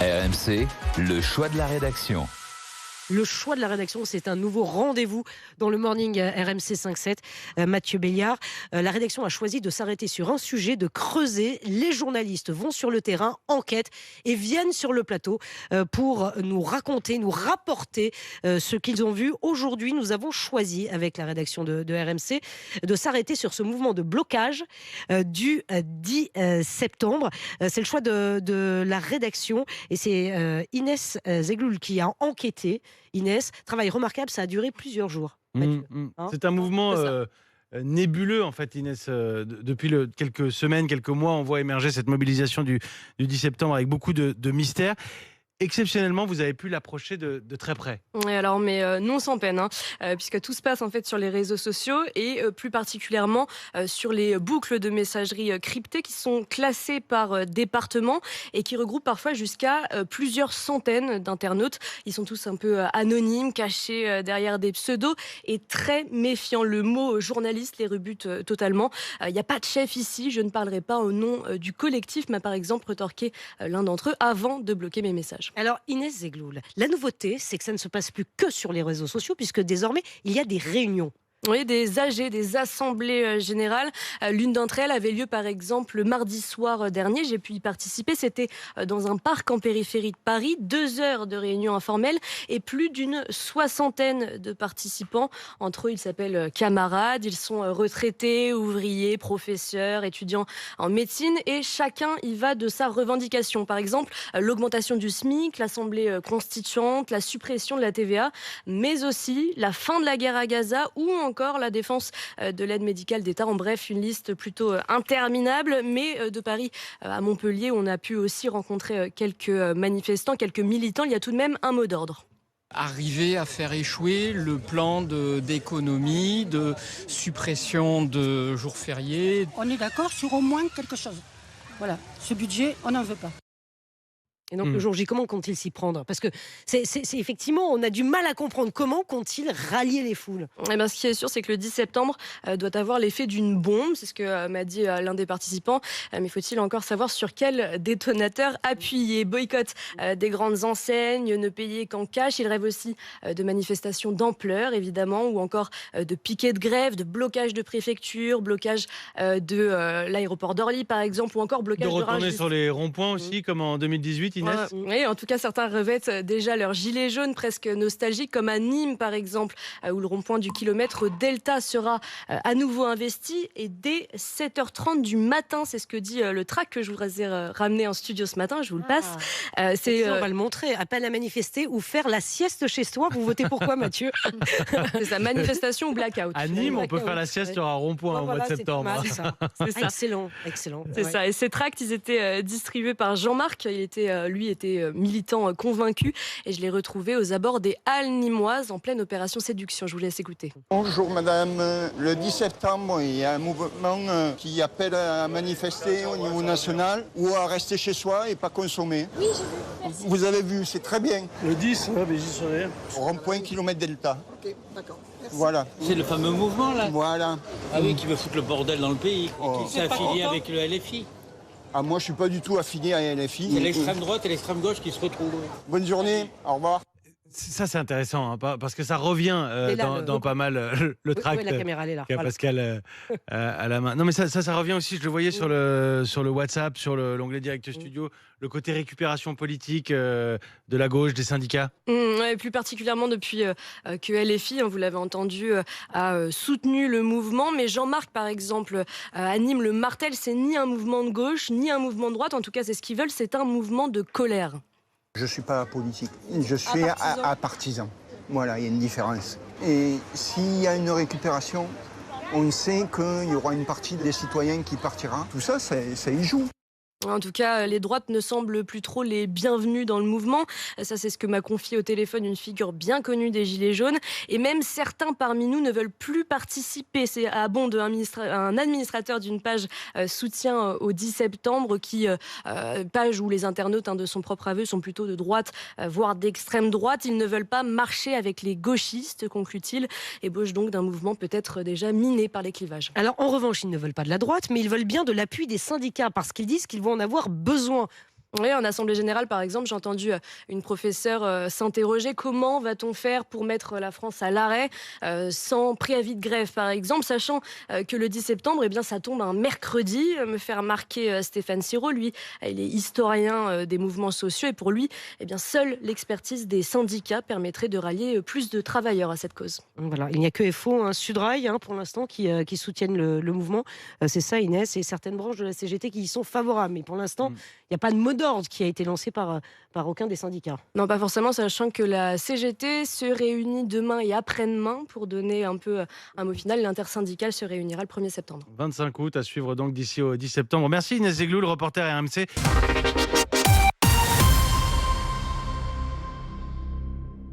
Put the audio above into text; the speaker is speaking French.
RMC, le choix de la rédaction. Le choix de la rédaction, c'est un nouveau rendez-vous dans le Morning RMC 5-7. Mathieu Béliard, la rédaction a choisi de s'arrêter sur un sujet, de creuser. Les journalistes vont sur le terrain, enquêtent et viennent sur le plateau pour nous raconter, nous rapporter ce qu'ils ont vu. Aujourd'hui, nous avons choisi, avec la rédaction de RMC, de s'arrêter sur ce mouvement de blocage du 10 septembre. C'est le choix de la rédaction et c'est Inès Zegloul qui a enquêté. Inès, travail remarquable, ça a duré plusieurs jours. C'est un mouvement nébuleux, en fait, Inès. Depuis quelques semaines, quelques mois, on voit émerger cette mobilisation du 10 septembre avec beaucoup de mystères. Exceptionnellement, vous avez pu l'approcher de très près. Oui, alors, mais non sans peine, puisque tout se passe en fait sur les réseaux sociaux et plus particulièrement sur les boucles de messagerie cryptées qui sont classées par département et qui regroupent parfois jusqu'à plusieurs centaines d'internautes. Ils sont tous un peu anonymes, cachés derrière des pseudos et très méfiants. Le mot journaliste les rebute totalement. Il n'y a pas de chef ici, je ne parlerai pas au nom du collectif, m'a par exemple retorqué l'un d'entre eux avant de bloquer mes messages. Alors Inès Zegloul, la nouveauté, c'est que ça ne se passe plus que sur les réseaux sociaux, puisque désormais, il y a des réunions. Oui, des AG, des assemblées générales. L'une d'entre elles avait lieu par exemple le mardi soir dernier. J'ai pu y participer. C'était dans un parc en périphérie de Paris. 2 heures de réunion informelle et plus d'une soixantaine de participants. Entre eux, ils s'appellent camarades. Ils sont retraités, ouvriers, professeurs, étudiants en médecine. Et chacun y va de sa revendication. Par exemple, l'augmentation du SMIC, l'Assemblée constituante, la suppression de la TVA, mais aussi la fin de la guerre à Gaza ou encore la défense de l'aide médicale d'État. En bref, une liste plutôt interminable. Mais de Paris à Montpellier, on a pu aussi rencontrer quelques manifestants, quelques militants. Il y a tout de même un mot d'ordre. Arriver à faire échouer le plan d'économie, de suppression de jours fériés. On est d'accord sur au moins quelque chose. Voilà, ce budget, on n'en veut pas. Et donc le jour J, comment compte-t-il s'y prendre ? Parce que c'est effectivement, on a du mal à comprendre comment compte-t-il rallier les foules. Eh ben, ce qui est sûr, c'est que le 10 septembre doit avoir l'effet d'une bombe. C'est ce que m'a dit l'un des participants. Mais faut-il encore savoir sur quel détonateur appuyer ? Boycott des grandes enseignes, ne payer qu'en cash. Il rêve aussi de manifestations d'ampleur, évidemment, ou encore de piquets de grève, de blocage de préfecture, blocage de l'aéroport d'Orly, par exemple, ou encore blocage de retourner sur les ronds-points aussi, comme en 2018, Inès. Oui, en tout cas, certains revêtent déjà leur gilet jaune, presque nostalgique, comme à Nîmes, par exemple, où le rond-point du kilomètre Delta sera à nouveau investi. Et dès 7h30 du matin, c'est ce que dit le track que je voudrais ramener en studio ce matin, je vous le passe. On va le montrer. Appel à manifester ou faire la sieste chez soi. Vous votez pour quoi, Mathieu ? C'est ça, manifestation ou blackout. À Nîmes, on peut faire la sieste sur un rond-point au mois de septembre. C'est ça. Excellent. C'est ça. Et ces tracts, ils étaient distribués par Jean-Marc. Lui était militant convaincu et je l'ai retrouvé aux abords des Halles nîmoises en pleine opération séduction. Je vous laisse écouter. Bonjour madame, le 10 septembre il y a un mouvement qui appelle à manifester au niveau national ou à rester chez soi et pas consommer. Oui, j'ai vu. Merci. Vous avez vu, c'est très bien. Le 10, mais j'y serai. Rond-point kilomètre Delta. Ok, d'accord. Merci. Voilà. C'est le fameux mouvement là. Voilà. Ah oui, qui veut foutre le bordel dans le pays, Oh. qui s'est affilié avec le LFI. Ah, moi je suis pas du tout affilié à LFI. C'est l'extrême droite et l'extrême gauche qui se retrouvent. Bonne journée, au revoir. Ça, c'est intéressant, parce que ça revient dans pas mal le tract. Oui, la caméra, elle est là. Qu'a Pascal à la main. Non, mais ça revient aussi, je le voyais sur le WhatsApp, sur l'onglet Direct Studio, le côté récupération politique de la gauche, des syndicats. Ouais, plus particulièrement depuis que LFI, vous l'avez entendu, a soutenu le mouvement. Mais Jean-Marc, par exemple, anime le martel. C'est ni un mouvement de gauche, ni un mouvement de droite. En tout cas, c'est ce qu'ils veulent. C'est un mouvement de colère. Je suis pas politique, je suis à partisan. Voilà, il y a une différence. Et s'il y a une récupération, on sait qu'il y aura une partie des citoyens qui partira. Tout ça, ça y joue. En tout cas, les droites ne semblent plus trop les bienvenues dans le mouvement. Ça, c'est ce que m'a confié au téléphone une figure bien connue des Gilets jaunes. Et même certains parmi nous ne veulent plus participer. C'est à Bonde, un administrateur d'une page soutien au 10 septembre, page où les internautes, de son propre aveu, sont plutôt de droite, voire d'extrême droite. Ils ne veulent pas marcher avec les gauchistes, conclut-il. Ébauche donc d'un mouvement peut-être déjà miné par les clivages. Alors, en revanche, ils ne veulent pas de la droite, mais ils veulent bien de l'appui des syndicats, parce qu'ils disent qu'ils vont en avoir besoin. Oui, en Assemblée générale, par exemple, j'ai entendu une professeure s'interroger comment va-t-on faire pour mettre la France à l'arrêt sans préavis de grève, par exemple, sachant que le 10 septembre, eh bien, ça tombe un mercredi. Me fait remarquer Stéphane Siro, lui, il est historien des mouvements sociaux et pour lui, eh bien, seule l'expertise des syndicats permettrait de rallier plus de travailleurs à cette cause. Voilà, il n'y a que FO, Sudrail, pour l'instant, qui soutiennent le mouvement. C'est ça, Inès, et certaines branches de la CGT qui y sont favorables. Mais pour l'instant, il n'y a pas de mot d'ordre qui a été lancé par aucun des syndicats. Non, pas forcément, sachant que la CGT se réunit demain et après-demain pour donner un peu un mot final. L'intersyndicale se réunira le 1er septembre. 25 août, à suivre donc d'ici au 10 septembre. Merci Inès Zegloul, reporter RMC.